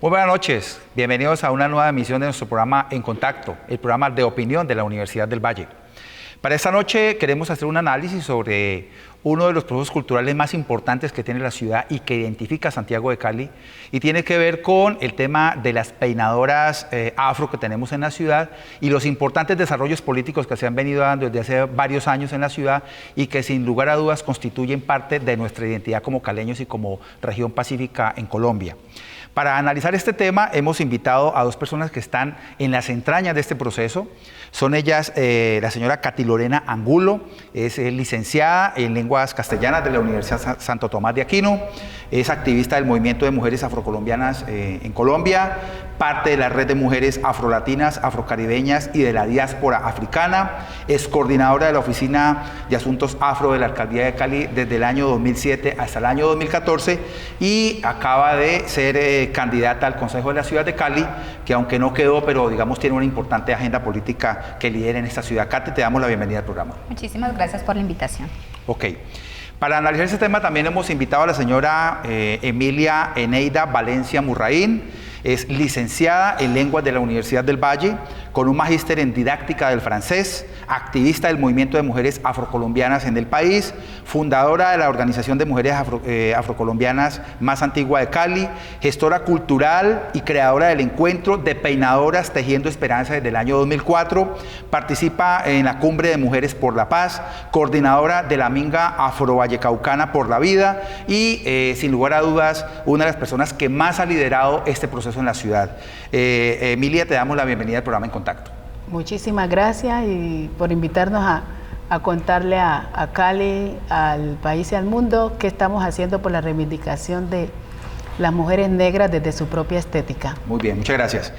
Muy buenas noches, bienvenidos a una nueva emisión de nuestro programa En Contacto, el programa de opinión de la Universidad del Valle. Para esta noche queremos hacer un análisis sobre uno de los procesos culturales más importantes que tiene la ciudad y que identifica a Santiago de Cali, y tiene que ver con el tema de las peinadoras afro que tenemos en la ciudad y los importantes desarrollos políticos que se han venido dando desde hace varios años en la ciudad y que sin lugar a dudas constituyen parte de nuestra identidad como caleños y como región pacífica en Colombia. Para analizar este tema hemos invitado a dos personas que están en las entrañas de este proceso. Son ellas la señora Katy Lorena Angulo, es licenciada en lenguas castellanas de la Universidad Santo Tomás de Aquino, es activista del movimiento de mujeres afrocolombianas en Colombia, parte de la red de mujeres afrolatinas, afrocaribeñas y de la diáspora africana, es coordinadora de la Oficina de Asuntos Afro de la Alcaldía de Cali desde el año 2007 hasta el año 2014 y acaba de ser candidata al Consejo de la Ciudad de Cali, que aunque no quedó, pero digamos tiene una importante agenda política que lidera en esta ciudad. Katy, te damos la bienvenida al programa. Muchísimas gracias por la invitación. Ok. Para analizar este tema también hemos invitado a la señora Emilia Eneida Valencia Murraín. Es licenciada en lenguas de la Universidad del Valle, con un magíster en didáctica del francés, activista del movimiento de mujeres afrocolombianas en el país, fundadora de la organización de mujeres afrocolombianas más antigua de Cali, gestora cultural y creadora del encuentro de peinadoras Tejiendo Esperanza desde el año 2004, participa en la Cumbre de Mujeres por la Paz, coordinadora de la Minga Afro-Vallecaucana por la Vida y, sin lugar a dudas, una de las personas que más ha liderado este proceso en la ciudad. Emilia, te damos la bienvenida al programa En Contacto. Muchísimas gracias y por invitarnos a contarle a Cali, al país y al mundo qué estamos haciendo por la reivindicación de las mujeres negras desde su propia estética. Muy bien, muchas gracias.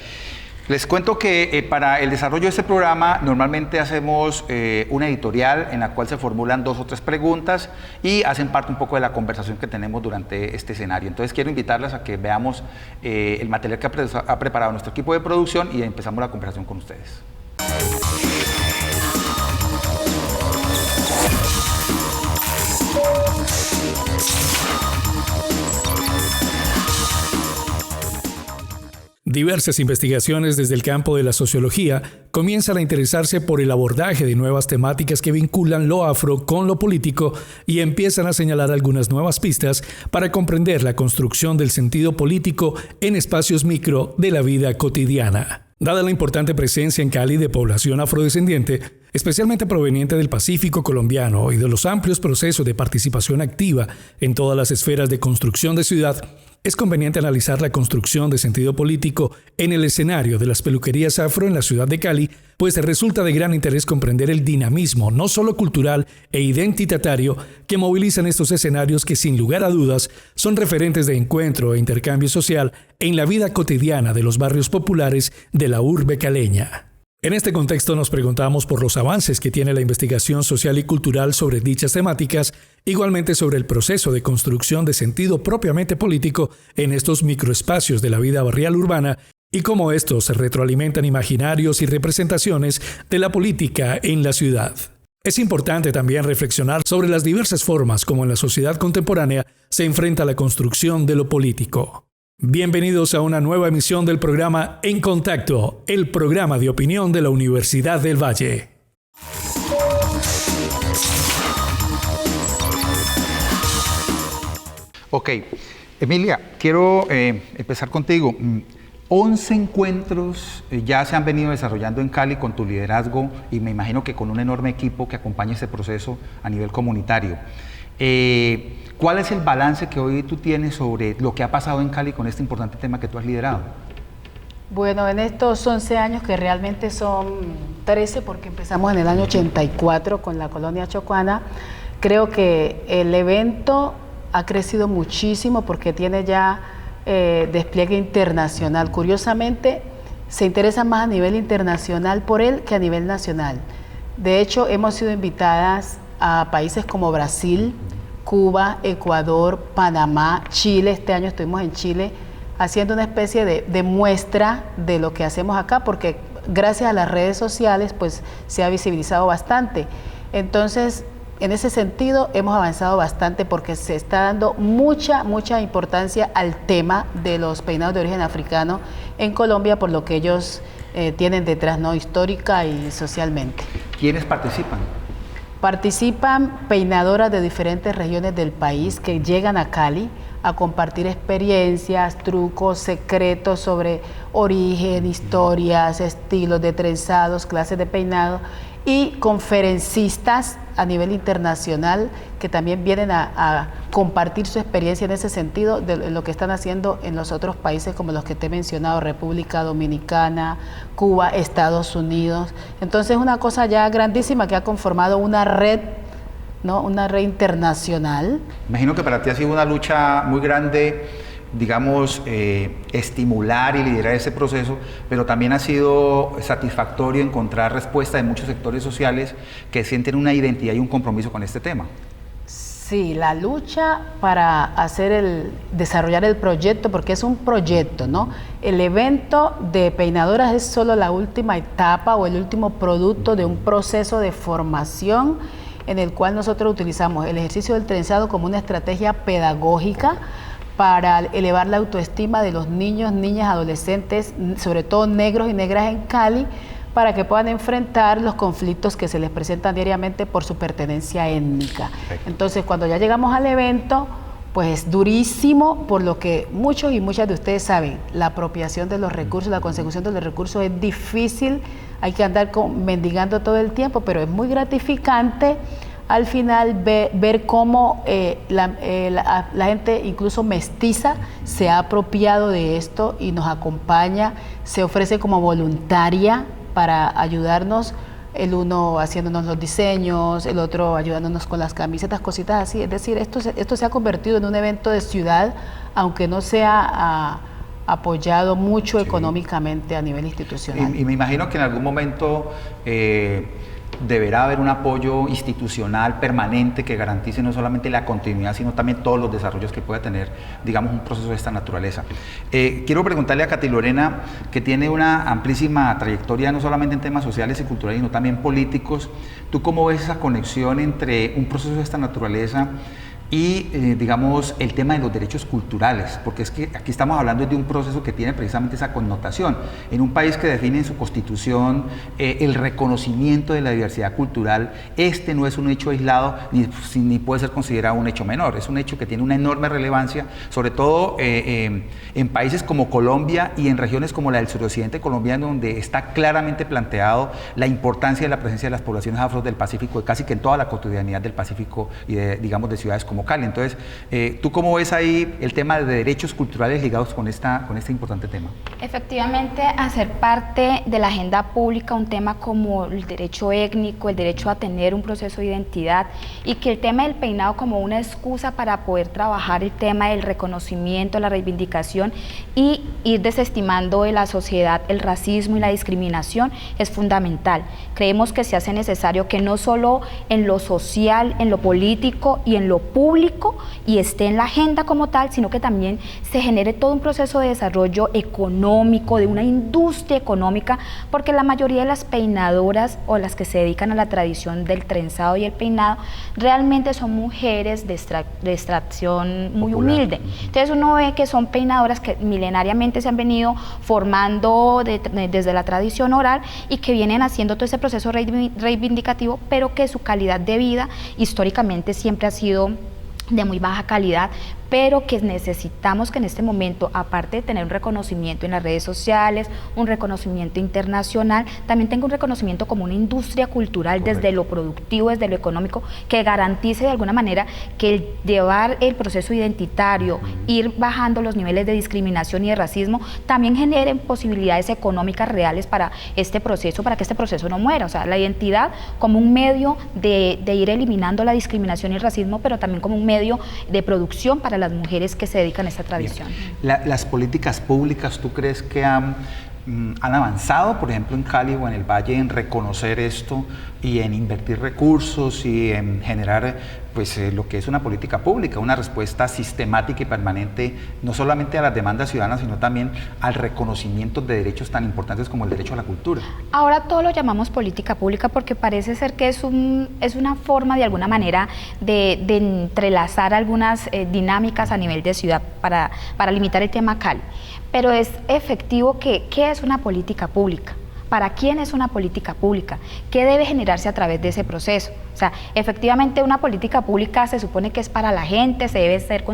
Les cuento que para el desarrollo de este programa normalmente hacemos una editorial en la cual se formulan 2 o 3 preguntas y hacen parte un poco de la conversación que tenemos durante este escenario. Entonces quiero invitarlas a que veamos el material que ha preparado nuestro equipo de producción y empezamos la conversación con ustedes. Diversas investigaciones desde el campo de la sociología comienzan a interesarse por el abordaje de nuevas temáticas que vinculan lo afro con lo político y empiezan a señalar algunas nuevas pistas para comprender la construcción del sentido político en espacios micro de la vida cotidiana. Dada la importante presencia en Cali de población afrodescendiente, especialmente proveniente del Pacífico colombiano y de los amplios procesos de participación activa en todas las esferas de construcción de ciudad, es conveniente analizar la construcción de sentido político en el escenario de las peluquerías afro en la ciudad de Cali, pues resulta de gran interés comprender el dinamismo no solo cultural e identitario que movilizan estos escenarios que sin lugar a dudas son referentes de encuentro e intercambio social en la vida cotidiana de los barrios populares de la urbe caleña. En este contexto nos preguntamos por los avances que tiene la investigación social y cultural sobre dichas temáticas, igualmente sobre el proceso de construcción de sentido propiamente político en estos microespacios de la vida barrial urbana y cómo estos se retroalimentan imaginarios y representaciones de la política en la ciudad. Es importante también reflexionar sobre las diversas formas como en la sociedad contemporánea se enfrenta la construcción de lo político. Bienvenidos a una nueva emisión del programa En Contacto, el programa de opinión de la Universidad del Valle. Ok, Emilia, quiero empezar contigo. 11 encuentros ya se han venido desarrollando en Cali con tu liderazgo y me imagino que con un enorme equipo que acompaña este proceso a nivel comunitario. ¿Cuál es el balance que hoy tú tienes sobre lo que ha pasado en Cali con este importante tema que tú has liderado? Bueno, en estos 11 años, que realmente son 13 porque empezamos en el año 84 con la colonia chocuana, creo que el evento ha crecido muchísimo porque tiene ya despliegue internacional. Curiosamente, se interesa más a nivel internacional por él que a nivel nacional. De hecho, hemos sido invitadas a países como Brasil, Cuba, Ecuador, Panamá, Chile. Este año estuvimos en Chile haciendo una especie de muestra de lo que hacemos acá, porque gracias a las redes sociales pues se ha visibilizado bastante. Entonces, en ese sentido hemos avanzado bastante porque se está dando mucha importancia al tema de los peinados de origen africano en Colombia, por lo que ellos tienen detrás, ¿no?, histórica y socialmente. ¿Quiénes participan? Participan peinadoras de diferentes regiones del país que llegan a Cali a compartir experiencias, trucos, secretos sobre origen, historias, estilos de trenzados, clases de peinado, y conferencistas a nivel internacional que también vienen a compartir su experiencia en ese sentido de lo que están haciendo en los otros países como los que te he mencionado, República Dominicana, Cuba, Estados Unidos. Entonces, una cosa ya grandísima que ha conformado una red, ¿no?, una red internacional. Imagino que para ti ha sido una lucha muy grande, digamos, estimular y liderar ese proceso, pero también ha sido satisfactorio encontrar respuesta de muchos sectores sociales que sienten una identidad y un compromiso con este tema. Sí, la lucha para desarrollar el proyecto, porque es un proyecto, ¿no? El evento de peinadoras es solo la última etapa o el último producto de un proceso de formación en el cual nosotros utilizamos el ejercicio del trenzado como una estrategia pedagógica para elevar la autoestima de los niños, niñas, adolescentes, sobre todo negros y negras en Cali, para que puedan enfrentar los conflictos que se les presentan diariamente por su pertenencia étnica. Perfecto. Entonces, cuando ya llegamos al evento, pues durísimo, por lo que muchos y muchas de ustedes saben, la apropiación de los recursos, la consecución de los recursos es difícil, hay que andar mendigando todo el tiempo, pero es muy gratificante al final ver cómo la gente, incluso mestiza, se ha apropiado de esto y nos acompaña, se ofrece como voluntaria para ayudarnos, el uno haciéndonos los diseños, el otro ayudándonos con las camisetas, cositas así. Es decir, esto se ha convertido en un evento de ciudad, aunque no sea apoyado mucho económicamente a nivel institucional. Y me imagino que en algún momento deberá haber un apoyo institucional permanente que garantice no solamente la continuidad, sino también todos los desarrollos que pueda tener, digamos, un proceso de esta naturaleza. Quiero preguntarle a Katy Lorena, que tiene una amplísima trayectoria no solamente en temas sociales y culturales, sino también políticos. ¿Tú cómo ves esa conexión entre un proceso de esta naturaleza y, digamos, el tema de los derechos culturales? Porque es que aquí estamos hablando de un proceso que tiene precisamente esa connotación. En un país que define en su constitución el reconocimiento de la diversidad cultural, este no es un hecho aislado ni puede ser considerado un hecho menor. Es un hecho que tiene una enorme relevancia, sobre todo en países como Colombia y en regiones como la del suroccidente colombiano, donde está claramente planteado la importancia de la presencia de las poblaciones afro del Pacífico, casi que en toda la cotidianidad del Pacífico y digamos, de ciudades como Cali. Entonces, ¿tú cómo ves ahí el tema de derechos culturales ligados con este importante tema? Efectivamente, hacer parte de la agenda pública un tema como el derecho étnico, el derecho a tener un proceso de identidad, y que el tema del peinado como una excusa para poder trabajar el tema del reconocimiento, la reivindicación y ir desestimando de la sociedad el racismo y la discriminación es fundamental. Creemos que se hace necesario que no solo en lo social, en lo político y en lo público y esté en la agenda como tal, sino que también se genere todo un proceso de desarrollo económico, de una industria económica, porque la mayoría de las peinadoras o las que se dedican a la tradición del trenzado y el peinado realmente son mujeres de extracción muy humilde. Entonces uno ve que son peinadoras que milenariamente se han venido formando desde la tradición oral y que vienen haciendo todo ese proceso reivindicativo, pero que su calidad de vida históricamente siempre ha sido de muy baja calidad, pero que necesitamos que en este momento, aparte de tener un reconocimiento en las redes sociales, un reconocimiento internacional, también tenga un reconocimiento como una industria cultural. Correcto. Desde lo productivo, desde lo económico, que garantice de alguna manera que el llevar el proceso identitario, ir bajando los niveles de discriminación y de racismo, también generen posibilidades económicas reales para este proceso, para que este proceso no muera. O sea, la identidad como un medio de ir eliminando la discriminación y el racismo, pero también como un medio de producción para las mujeres que se dedican a esta tradición. Las políticas públicas, ¿tú crees que han avanzado, por ejemplo, en Cali o en el Valle, en reconocer esto y en invertir recursos y en generar pues, lo que es una política pública, una respuesta sistemática y permanente, no solamente a las demandas ciudadanas, sino también al reconocimiento de derechos tan importantes como el derecho a la cultura? Ahora todo lo llamamos política pública porque parece ser que es una forma de alguna manera de entrelazar algunas dinámicas a nivel de ciudad para limitar el tema Cali. Pero es efectivo que, ¿qué es una política pública? ¿Para quién es una política pública? ¿Qué debe generarse a través de ese proceso? O sea, efectivamente una política pública se supone que es para la gente, debe ser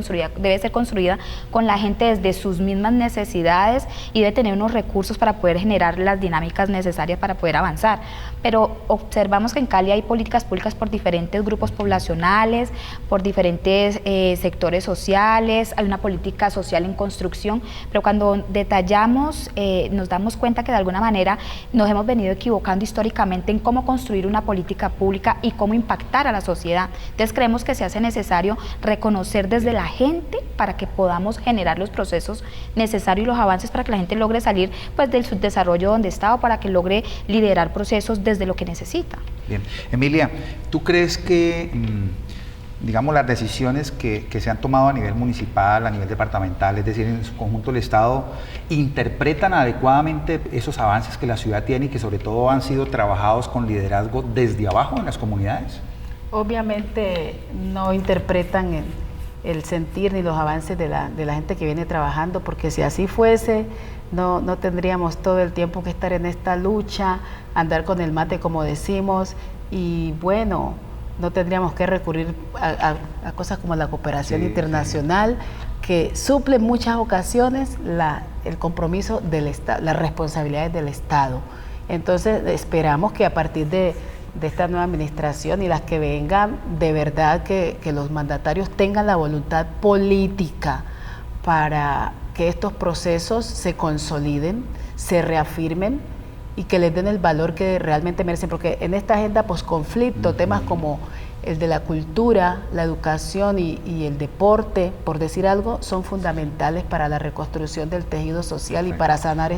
construida con la gente desde sus mismas necesidades y debe tener unos recursos para poder generar las dinámicas necesarias para poder avanzar. Pero observamos que en Cali hay políticas públicas por diferentes grupos poblacionales, por diferentes sectores sociales, hay una política social en construcción, pero cuando detallamos nos damos cuenta que de alguna manera nos hemos venido equivocando históricamente en cómo construir una política pública y cómo impactar a la sociedad. Entonces creemos que se hace necesario reconocer desde la gente para que podamos generar los procesos necesarios y los avances para que la gente logre salir pues, del subdesarrollo donde está o para que logre liderar procesos desde lo que necesita. Bien. Emilia, ¿tú crees que digamos, las decisiones que se han tomado a nivel municipal, a nivel departamental, es decir, en su conjunto el Estado, interpretan adecuadamente esos avances que la ciudad tiene y que sobre todo han sido trabajados con liderazgo desde abajo en las comunidades? Obviamente no interpretan el sentir ni los avances de la gente que viene trabajando, porque si así fuese, no tendríamos todo el tiempo que estar en esta lucha, andar con el mate como decimos, y bueno, no tendríamos que recurrir a cosas como la cooperación internacional, que suple en muchas ocasiones el compromiso del Estado, las responsabilidades del Estado. Entonces esperamos que a partir de esta nueva administración y las que vengan, de verdad que los mandatarios tengan la voluntad política para que estos procesos se consoliden, se reafirmen y que les den el valor que realmente merecen, porque en esta agenda posconflicto, temas como el de la cultura, la educación y el deporte, por decir algo, son fundamentales para la reconstrucción del tejido social. Perfecto. Y para sanar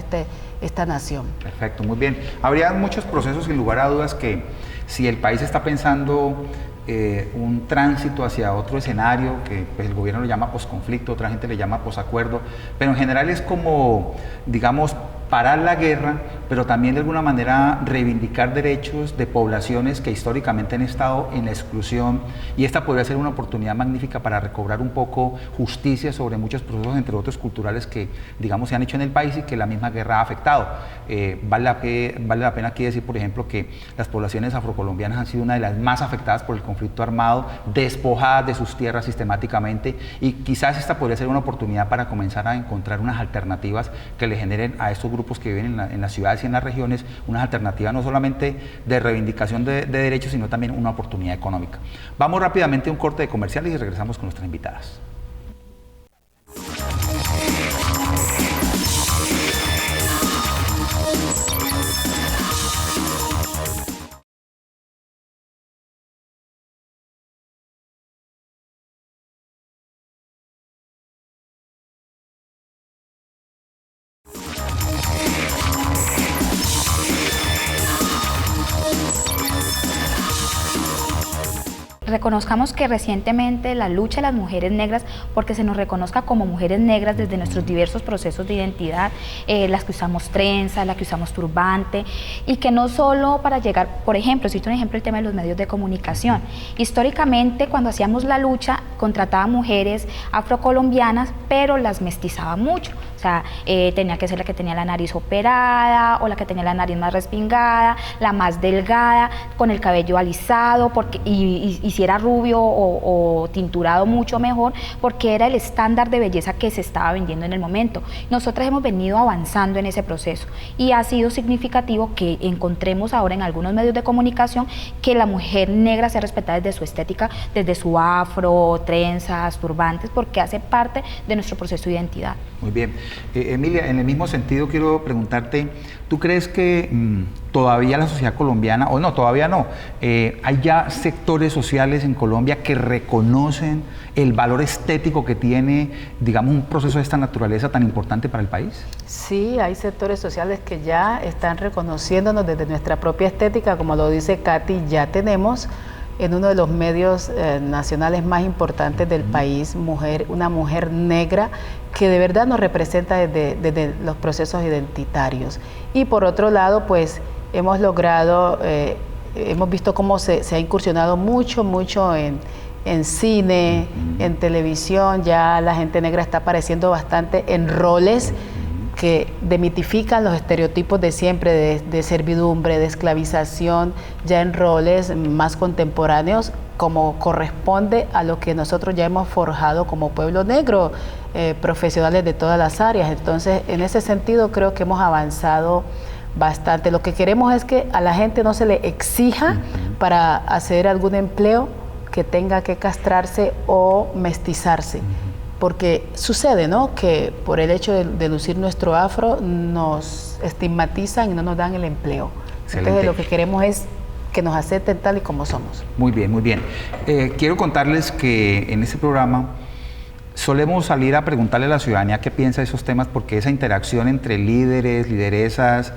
esta nación. Perfecto, muy bien. Habría muchos procesos, sin lugar a dudas, que si el país está pensando un tránsito hacia otro escenario, que pues, el gobierno lo llama posconflicto, otra gente le llama posacuerdo, pero en general es como, digamos, parar la guerra, pero también de alguna manera reivindicar derechos de poblaciones que históricamente han estado en la exclusión, y esta podría ser una oportunidad magnífica para recobrar un poco justicia sobre muchos procesos, entre otros culturales, que digamos se han hecho en el país y que la misma guerra ha afectado. Vale la pena aquí decir, por ejemplo, que las poblaciones afrocolombianas han sido una de las más afectadas por el conflicto armado, despojadas de sus tierras sistemáticamente, y quizás esta podría ser una oportunidad para comenzar a encontrar unas alternativas que le generen a estos grupos que viven en las ciudades y en las regiones unas alternativas no solamente de reivindicación de derechos, sino también una oportunidad económica. Vamos rápidamente a un corte de comerciales y regresamos con nuestras invitadas. Reconozcamos que recientemente la lucha de las mujeres negras, porque se nos reconozca como mujeres negras desde nuestros diversos procesos de identidad, las que usamos trenza, las que usamos turbante, y que no solo para llegar, por ejemplo, cito un ejemplo, el tema de los medios de comunicación. Históricamente, cuando hacíamos la lucha, contrataba mujeres afrocolombianas, pero las mestizaba mucho. O sea, tenía que ser la que tenía la nariz operada, o la que tenía la nariz más respingada, la más delgada, con el cabello alisado, y si era rubio o tinturado mucho mejor, porque era el estándar de belleza que se estaba vendiendo en el momento. Nosotras hemos venido avanzando en ese proceso y ha sido significativo que encontremos ahora en algunos medios de comunicación que la mujer negra sea respetada desde su estética, desde su afro, trenzas, turbantes, porque hace parte de nuestro proceso de identidad. Muy bien. Emilia, en el mismo sentido quiero preguntarte, ¿tú crees que todavía la sociedad colombiana, o no, todavía no, hay ya sectores sociales en Colombia que reconocen el valor estético que tiene, digamos, un proceso de esta naturaleza tan importante para el país? Sí, hay sectores sociales que ya están reconociéndonos desde nuestra propia estética, como lo dice Katy, ya tenemos en uno de los medios nacionales más importantes del país, una mujer negra que de verdad nos representa desde los procesos identitarios. Y por otro lado, pues hemos logrado, hemos visto cómo se ha incursionado mucho en cine, en televisión, ya la gente negra está apareciendo bastante en roles que demitifican los estereotipos de siempre, de servidumbre, de esclavización, ya en roles más contemporáneos, como corresponde a lo que nosotros ya hemos forjado como pueblo negro, profesionales de todas las áreas. Entonces, en ese sentido, creo que hemos avanzado bastante. Lo que queremos es que a la gente no se le exija para hacer algún empleo que tenga que castrarse o mestizarse. Porque sucede, ¿no?, que por el hecho de lucir nuestro afro nos estigmatizan y no nos dan el empleo. Excelente. Entonces lo que queremos es que nos acepten tal y como somos. Muy bien, muy bien. Quiero contarles que en este programa solemos salir a preguntarle a la ciudadanía qué piensa de esos temas, porque esa interacción entre líderes, lideresas,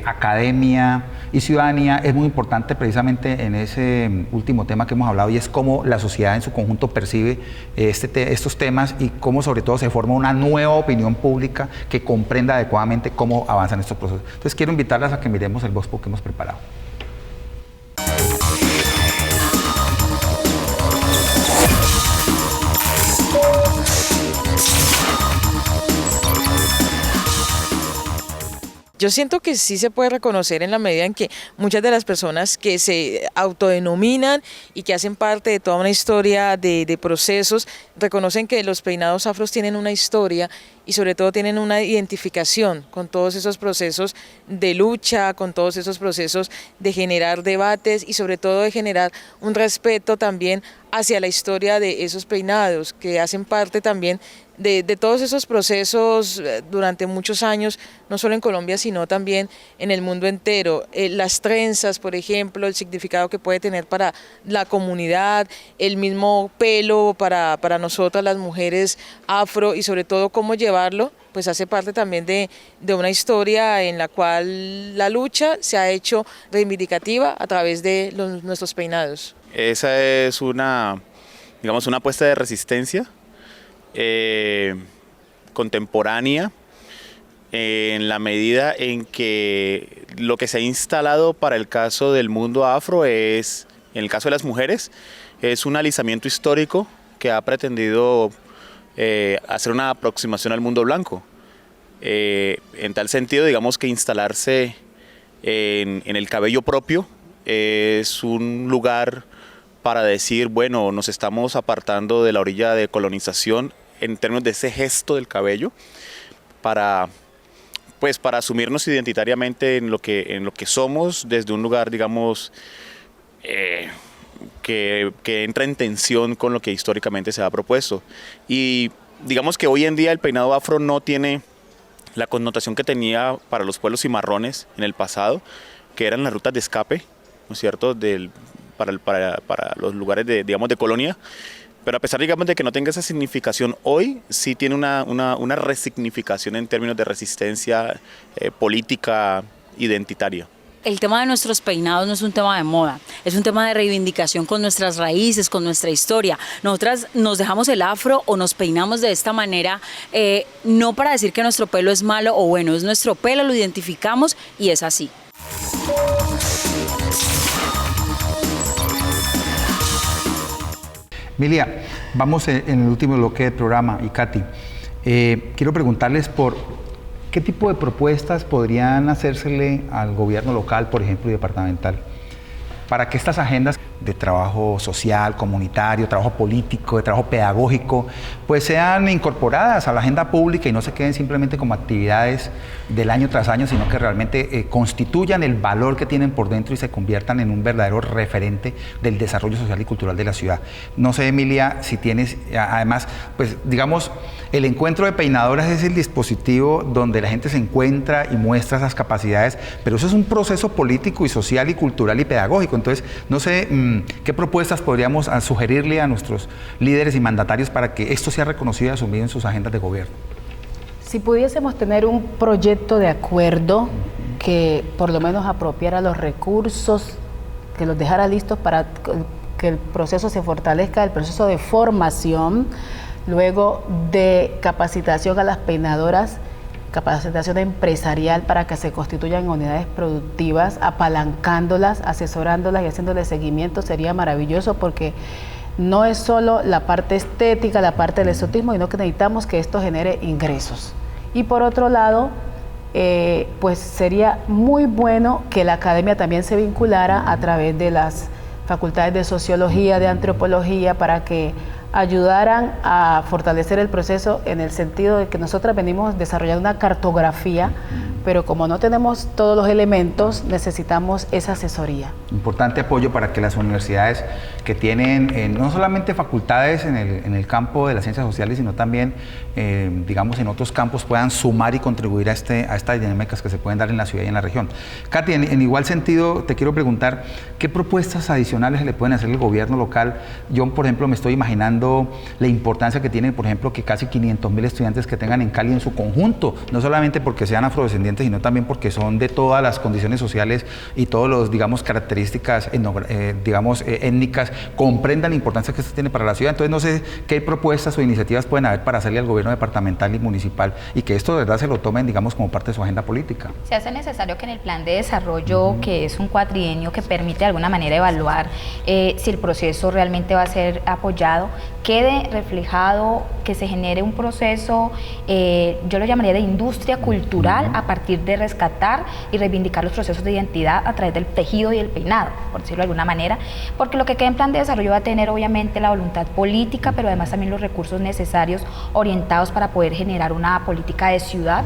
academia y ciudadanía es muy importante precisamente en ese último tema que hemos hablado, y es cómo la sociedad en su conjunto percibe estos temas y cómo sobre todo se forma una nueva opinión pública que comprenda adecuadamente cómo avanzan estos procesos. Entonces quiero invitarlas a que miremos el Vox Pop que hemos preparado. Yo siento que sí se puede reconocer en la medida en que muchas de las personas que se autodenominan y que hacen parte de toda una historia de procesos, reconocen que los peinados afros tienen una historia y sobre todo tienen una identificación con todos esos procesos de lucha, con todos esos procesos de generar debates y sobre todo de generar un respeto también hacia la historia de esos peinados que hacen parte también de todos esos procesos durante muchos años, no solo en Colombia, sino también en el mundo entero. Las trenzas, por ejemplo, el significado que puede tener para la comunidad, el mismo pelo para nosotras las mujeres afro y sobre todo cómo llevarlo, pues hace parte también de una historia en la cual la lucha se ha hecho reivindicativa a través de nuestros peinados. Esa es una apuesta de resistencia contemporánea, en la medida en que lo que se ha instalado para el caso del mundo afro es, en el caso de las mujeres, es un alisamiento histórico que ha pretendido hacer una aproximación al mundo blanco. En tal sentido, digamos que instalarse en el cabello propio es un lugar para decir, bueno, nos estamos apartando de la orilla de colonización en términos de ese gesto del cabello, para asumirnos identitariamente en lo que somos, desde un lugar, digamos, que entra en tensión con lo que históricamente se ha propuesto. Y digamos que hoy en día el peinado afro no tiene la connotación que tenía para los pueblos cimarrones en el pasado, que eran las rutas de escape, ¿no es cierto?, para los lugares de colonia. Pero a pesar, digamos, de que no tenga esa significación, hoy sí tiene una resignificación en términos de resistencia política identitaria. El tema de nuestros peinados no es un tema de moda, es un tema de reivindicación con nuestras raíces, con nuestra historia. Nosotras nos dejamos el afro o nos peinamos de esta manera, no para decir que nuestro pelo es malo o bueno, es nuestro pelo, lo identificamos y es así. Emilia, vamos en el último bloque del programa, y Katy, quiero preguntarles por qué tipo de propuestas podrían hacérsele al gobierno local, por ejemplo, y departamental, para que estas agendas de trabajo social, comunitario, trabajo político, de trabajo pedagógico, pues sean incorporadas a la agenda pública y no se queden simplemente como actividades del año tras año, sino que realmente constituyan el valor que tienen por dentro y se conviertan en un verdadero referente del desarrollo social y cultural de la ciudad. No sé, Emilia, si tienes, además, pues digamos, el encuentro de peinadoras es el dispositivo donde la gente se encuentra y muestra esas capacidades, pero eso es un proceso político y social y cultural y pedagógico. Entonces, no sé qué propuestas podríamos sugerirle a nuestros líderes y mandatarios para que esto sea reconocido y asumido en sus agendas de gobierno. Si pudiésemos tener un proyecto de acuerdo que por lo menos apropiara los recursos, que los dejara listos para que el proceso se fortalezca, el proceso de formación, luego de capacitación a las peinadoras, capacitación empresarial para que se constituyan en unidades productivas, apalancándolas, asesorándolas y haciéndoles seguimiento, sería maravilloso, porque no es solo la parte estética, la parte del exotismo, sino que necesitamos que esto genere ingresos. Y por otro lado, pues sería muy bueno que la academia también se vinculara a través de las facultades de sociología, de antropología, para que ayudaran a fortalecer el proceso, en el sentido de que nosotras venimos desarrollando una cartografía, pero como no tenemos todos los elementos, necesitamos esa asesoría. Importante apoyo para que las universidades que tienen no solamente facultades en el campo de las ciencias sociales, sino también, digamos, en otros campos puedan sumar y contribuir a estas dinámicas que se pueden dar en la ciudad y en la región. Katy, en igual sentido, te quiero preguntar, ¿qué propuestas adicionales le pueden hacer el gobierno local? Yo, por ejemplo, me estoy imaginando la importancia que tiene, por ejemplo, que casi 500.000 estudiantes que tengan en Cali en su conjunto, no solamente porque sean afrodescendientes, sino también porque son de todas las condiciones sociales y todos los, digamos, características, digamos, étnicas, comprendan la importancia que esto tiene para la ciudad. Entonces, no sé qué propuestas o iniciativas pueden haber para hacerle al gobierno departamental y municipal y que esto de verdad se lo tomen, digamos, como parte de su agenda política. Se hace necesario que en el plan de desarrollo, que es un cuatrienio que permite de alguna manera evaluar si el proceso realmente va a ser apoyado, quede reflejado, que se genere un proceso, yo lo llamaría de industria cultural, a partir de rescatar y reivindicar los procesos de identidad a través del tejido y el peinado, por decirlo de alguna manera, porque lo que queda en plan de desarrollo va a tener obviamente la voluntad política, pero además también los recursos necesarios orientados para poder generar una política de ciudad,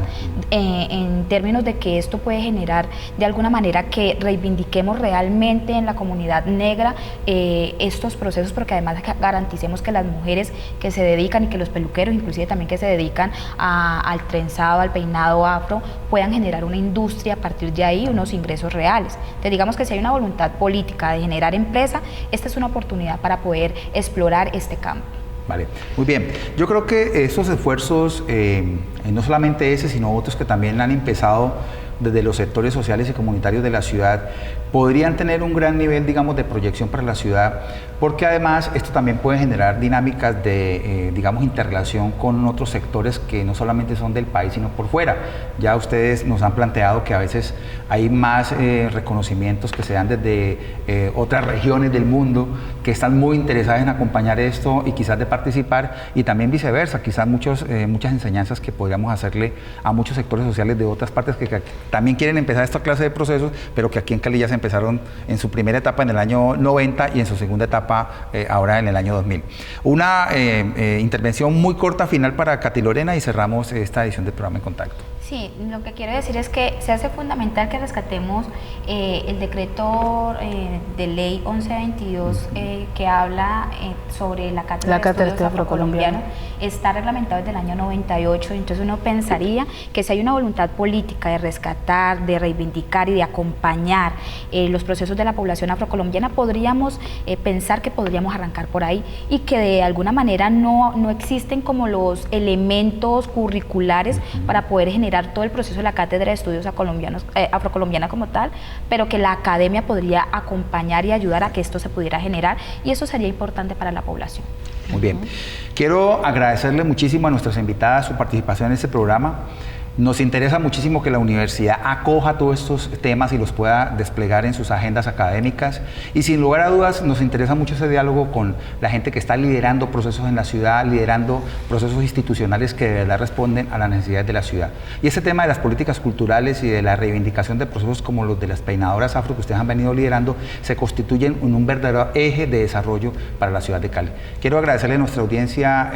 en términos de que esto puede generar de alguna manera que reivindiquemos realmente en la comunidad negra estos procesos, porque además garanticemos que las mujeres que se dedican y que los peluqueros, inclusive también que se dedican al trenzado, al peinado afro, puedan generar una industria a partir de ahí, unos ingresos reales. Entonces, digamos que si hay una voluntad política de generar empresa, esta es una oportunidad para poder explorar este campo. Vale, muy bien. Yo creo que estos esfuerzos, no solamente ese, sino otros que también han empezado desde los sectores sociales y comunitarios de la ciudad, podrían tener un gran nivel, digamos, de proyección para la ciudad, porque además esto también puede generar dinámicas de, digamos, interrelación con otros sectores que no solamente son del país, sino por fuera. Ya ustedes nos han planteado que a veces hay más reconocimientos que se dan desde otras regiones del mundo que están muy interesadas en acompañar esto y quizás de participar, y también viceversa, quizás muchas enseñanzas que podríamos hacerle a muchos sectores sociales de otras partes que también quieren empezar esta clase de procesos, pero que aquí en Cali ya se empezaron en su primera etapa en el año 90 y en su segunda etapa ahora en el año 2000. Una intervención muy corta final para Katy Lorena y cerramos esta edición del programa En Contacto. Sí, lo que quiero decir es que se hace fundamental que rescatemos el decreto de ley 1122 que habla sobre la Cátedra de Estudios Afrocolombianos. Está reglamentado desde el año 98, entonces uno pensaría que si hay una voluntad política de rescatar, de reivindicar y de acompañar los procesos de la población afrocolombiana, podríamos pensar que podríamos arrancar por ahí, y que de alguna manera no existen como los elementos curriculares para poder generar todo el proceso de la Cátedra de Estudios Afrocolombiana como tal, pero que la academia podría acompañar y ayudar a que esto se pudiera generar, y eso sería importante para la población. Muy bien. Quiero agradecerle muchísimo a nuestras invitadas su participación en este programa. Nos interesa muchísimo que la universidad acoja todos estos temas y los pueda desplegar en sus agendas académicas, y sin lugar a dudas nos interesa mucho ese diálogo con la gente que está liderando procesos en la ciudad, liderando procesos institucionales que de verdad responden a las necesidades de la ciudad. Y ese tema de las políticas culturales y de la reivindicación de procesos como los de las peinadoras afro que ustedes han venido liderando se constituyen en un verdadero eje de desarrollo para la ciudad de Cali. Quiero agradecerle a nuestra audiencia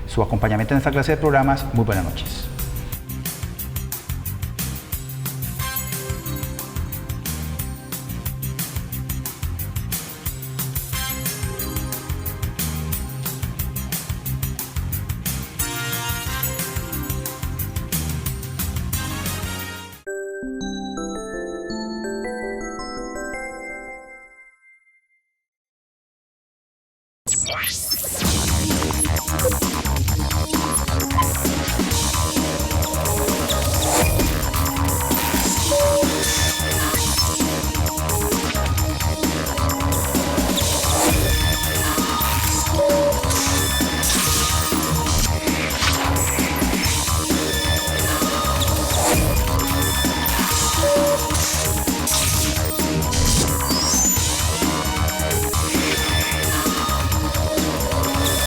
su acompañamiento en esta clase de programas. Muy buenas noches.